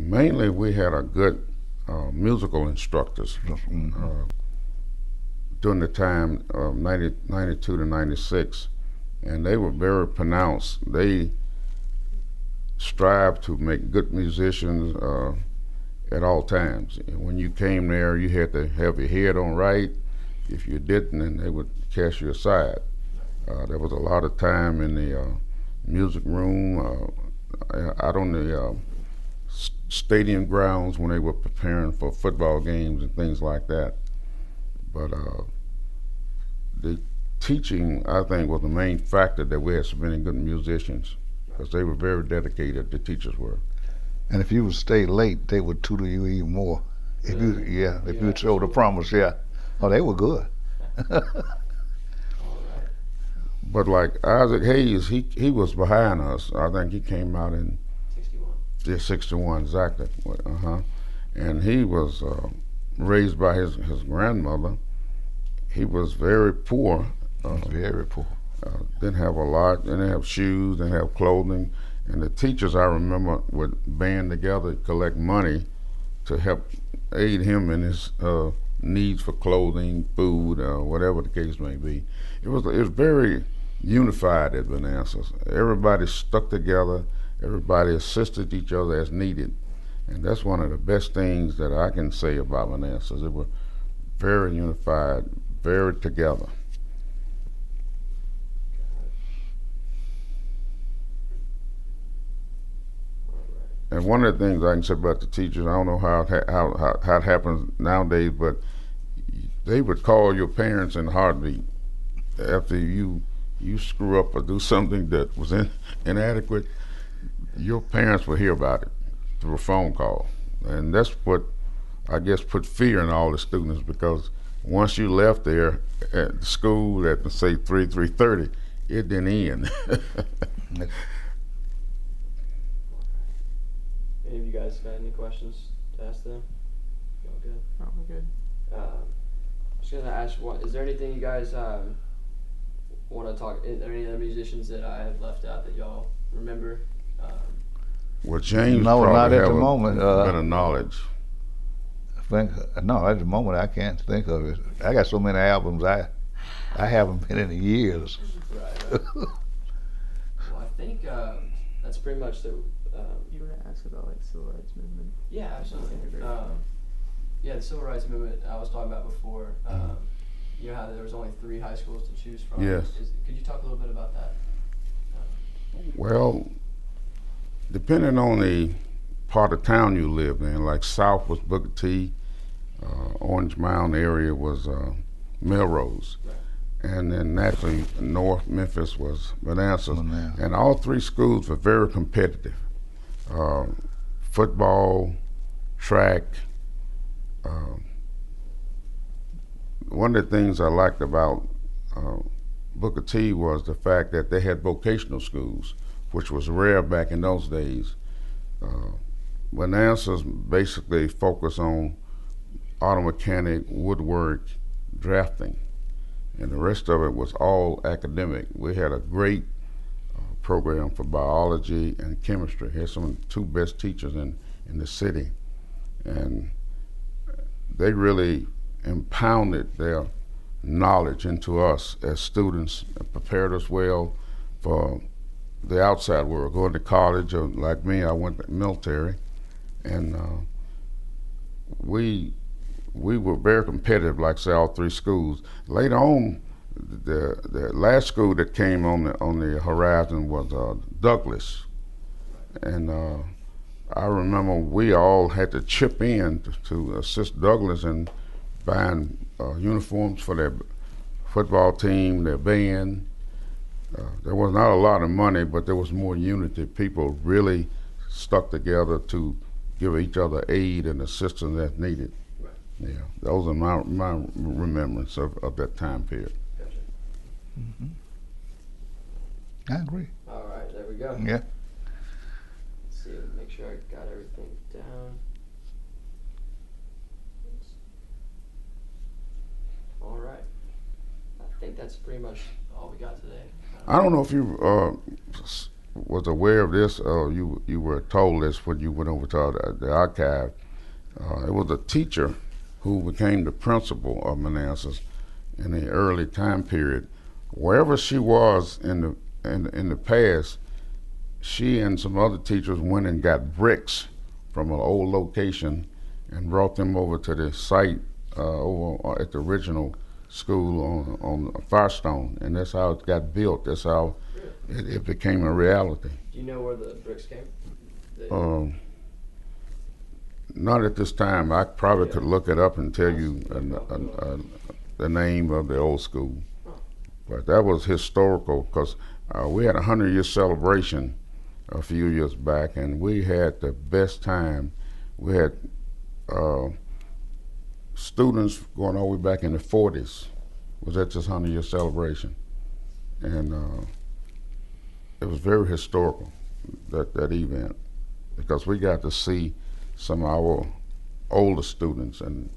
Mainly, we had a good musical instructors during the time of 92 to 96, and they were very pronounced. They strived to make good musicians at all times. And when you came there, you had to have your head on right. If you didn't, then they would cast you aside. There was a lot of time in the music room, out on the stadium grounds when they were preparing for football games and things like that. But the teaching, I think, was the main factor that we had so many good musicians, because they were very dedicated, the teachers were. And if you would stay late, they would tutor you even more. If you showed a promise, Oh, they were good. But like Isaac Hayes, he was behind us. I think he came out in 61. Yeah, 61 exactly. And he was raised by his grandmother. He was very poor. Very poor. Didn't have a lot. Didn't have shoes. Didn't have clothing. And the teachers, I remember, would band together, collect money to help aid him in his needs for clothing, food, whatever the case may be. It was very unified at Manassas. Everybody stuck together. Everybody assisted each other as needed. And that's one of the best things that I can say about Manassas. They were very unified, very together. And one of the things I can say about the teachers, I don't know how it happens nowadays, but they would call your parents in a heartbeat after you screw up or do something that was inadequate. Your parents would hear about it through a phone call, and that's what I guess put fear in all the students, because once you left there at school at say 3:30, it didn't end. Any of you guys got any questions to ask them? Y'all good? Oh, we're good. I was gonna ask, is there anything you guys want to talk? Are there any other musicians that I have left out that y'all remember? Well, James No, probably not at the have moment. bit of knowledge. No, at the moment I can't think of it. I got so many albums I haven't been in years. Right. Well, I think that's pretty much the. You want to ask about like civil rights movement? Yeah, absolutely. Yeah, the civil rights movement I was talking about before. You know how there was only 3 high schools to choose from. Yes. Could you talk a little bit about that? Well, depending on the part of town you lived in, like South was Booker T, Orange Mound area was Melrose, Right. and then naturally North Memphis was Manassas. And all 3 schools were very competitive. Football, track. One of the things I liked about Booker T was the fact that they had vocational schools, which was rare back in those days. Manassas basically focused on auto mechanic, woodwork, drafting, and the rest of it was all academic. We had a great program for biology and chemistry. Had some of the 2 best teachers in the city, and they really impounded their knowledge into us as students and prepared us well for the outside world, going to college. Or like me, I went to the military, and we were very competitive, like say all 3 schools. Later on, the last school that came on the horizon was Douglas, and I remember we all had to chip in to assist Douglas in buying uniforms for their football team, their band. There was not a lot of money, but there was more unity. People really stuck together to give each other aid and assistance as needed. Right. Yeah, those are my remembrance of that time period. Gotcha. I agree. All right, there we go. Yeah. Let's see, make sure I got everything down. All right. I think that's pretty much all we got today. I don't know if you was aware of this, or you were told this when you went over to the archive. It was a teacher who became the principal of Manassas in the early time period. Wherever she was in the past, she and some other teachers went and got bricks from an old location and brought them over to the site over at the original school on Firestone, and that's how it got built. That's how it became a reality. Do you know where the bricks came? Not at this time. I probably could look it up and tell you the name of the old school. But that was historical because we had a 100-year celebration a few years back, and we had the best time. We had students going all the way back in the 40s. Was at this 100-year celebration, and it was very historical, that event, because we got to see some of our older students and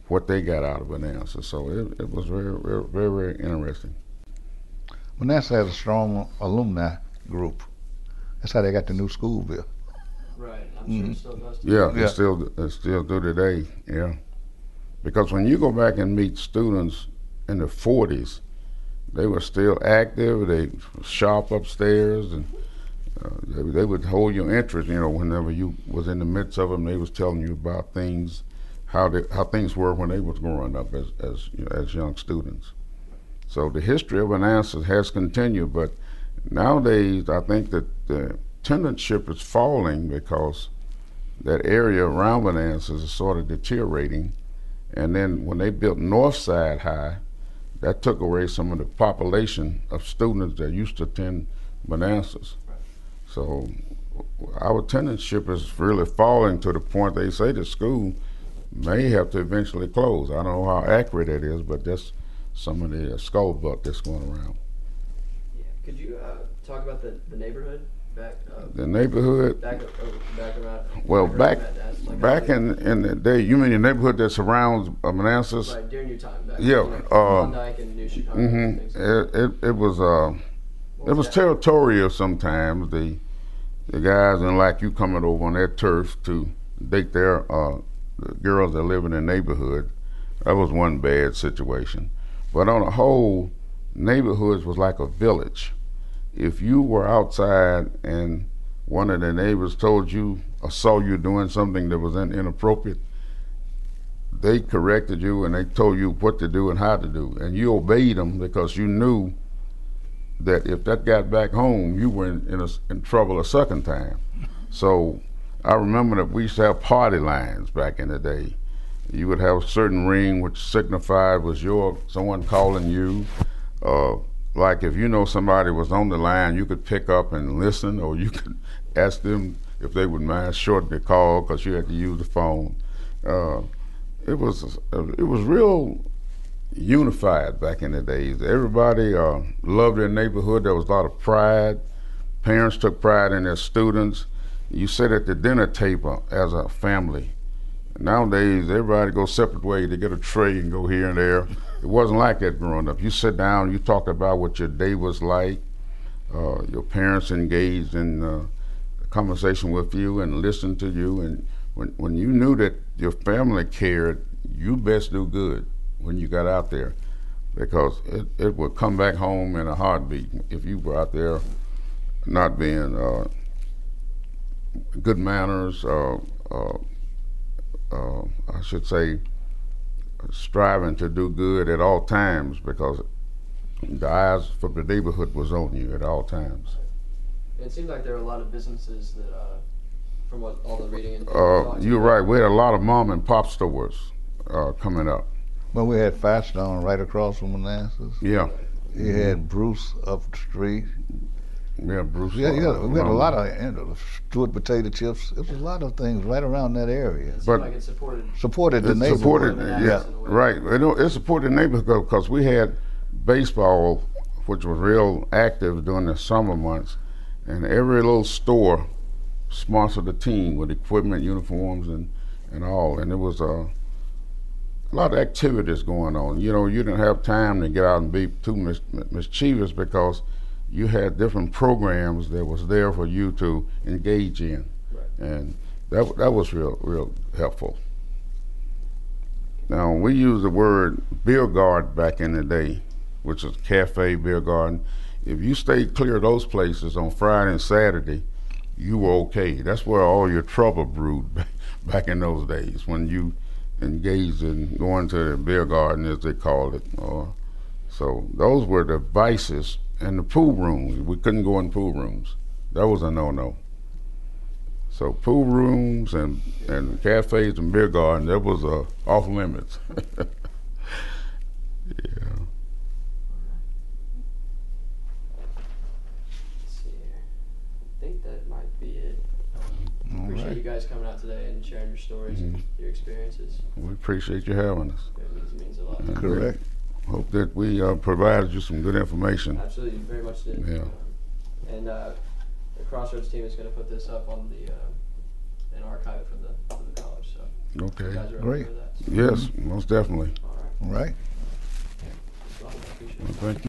what they got out of Manassas. So it was very, very, very, very interesting. Manassas has a strong alumni group. That's how they got the new school built. Right, I'm sure it still does. Yeah, they still do today. Yeah, because when you go back and meet students in the 40s, they were still active. They were sharp upstairs, and they would hold your interest. You know, whenever you was in the midst of them, they was telling you about things, how things were when they was growing up as young students. So the history of Manassas has continued, but nowadays I think that the attendance-ship is falling because that area around Manassas is sort of deteriorating. And then when they built Northside High, that took away some of the population of students that used to attend Manassas. Right. So our attendance-ship is really falling to the point they say the school may have to eventually close. I don't know how accurate it is, but that's some of the scuttlebutt that's going around. Yeah. Could you talk about the neighborhood back? The neighborhood. Back around. Well, back like in the day, you mean the neighborhood that surrounds Manassas? Right, during your time. Back, Yeah. Klondike and New Chicago. And things like that. It was territorial sometimes. The guys didn't like you coming over on their turf to date their the girls that live in the neighborhood. That was one bad situation. But on the whole, neighborhoods was like a village. If you were outside and one of the neighbors told you or saw you doing something that was inappropriate, they corrected you and they told you what to do and how to do, and you obeyed them because you knew that if that got back home, you were in trouble a second time. So I remember that we used to have party lines back in the day. You would have a certain ring which signified was someone calling you. Like if you know somebody was on the line, you could pick up and listen, or you could ask them if they would mind shortening the call because you had to use the phone. It was real unified back in the days. Everybody loved their neighborhood. There was a lot of pride. Parents took pride in their students. You sit at the dinner table as a family. Nowadays, everybody goes separate ways. They get a tray and go here and there. It wasn't like that growing up. You sit down, you talk about what your day was like. Your parents engaged in a conversation with you and listened to you. And when you knew that your family cared, you best do good when you got out there, because it would come back home in a heartbeat if you were out there not being good manners, I should say, striving to do good at all times, because the eyes for the neighborhood was on you at all times. It seemed like there were a lot of businesses that, from what all the reading and you're right. We had a lot of mom and pop stores coming up. Well, we had Firestone right across from Manassas. Yeah. You had Bruce up the street. Yeah, Bruce. We had a lot of Stewart potato chips. There was a lot of things right around that area. It seemed like it supported the neighborhood. Right. It supported the neighborhood because we had baseball, which was real active during the summer months, and every little store sponsored a team with equipment, uniforms, and all. And there was a lot of activities going on. You know, you didn't have time to get out and be too mischievous because you had different programs that was there for you to engage in, Right. and that was real helpful. Now we used the word beer garden back in the day, which is cafe, beer garden. If you stayed clear of those places on Friday and Saturday, you were okay. That's where all your trouble brewed back in those days, when you engaged in going to the beer garden, as they called it. So those were the vices. And the pool rooms, we couldn't go in pool rooms. That was a no-no. So pool rooms and cafes and beer gardens, that was off limits. Yeah. Let's see here. I think that might be it. All Appreciate right. you guys coming out today and sharing your stories and your experiences. We appreciate you having us. It means a lot. Yeah. Correct. Hope that we provided you some good information. Absolutely, very much did. Yeah. And the Crossroads team is going to put this up on the and archive it for the college. So you Okay. guys are Great. okay with that. Yes, most definitely. All right. All right. Well, I appreciate it. Well, thank you.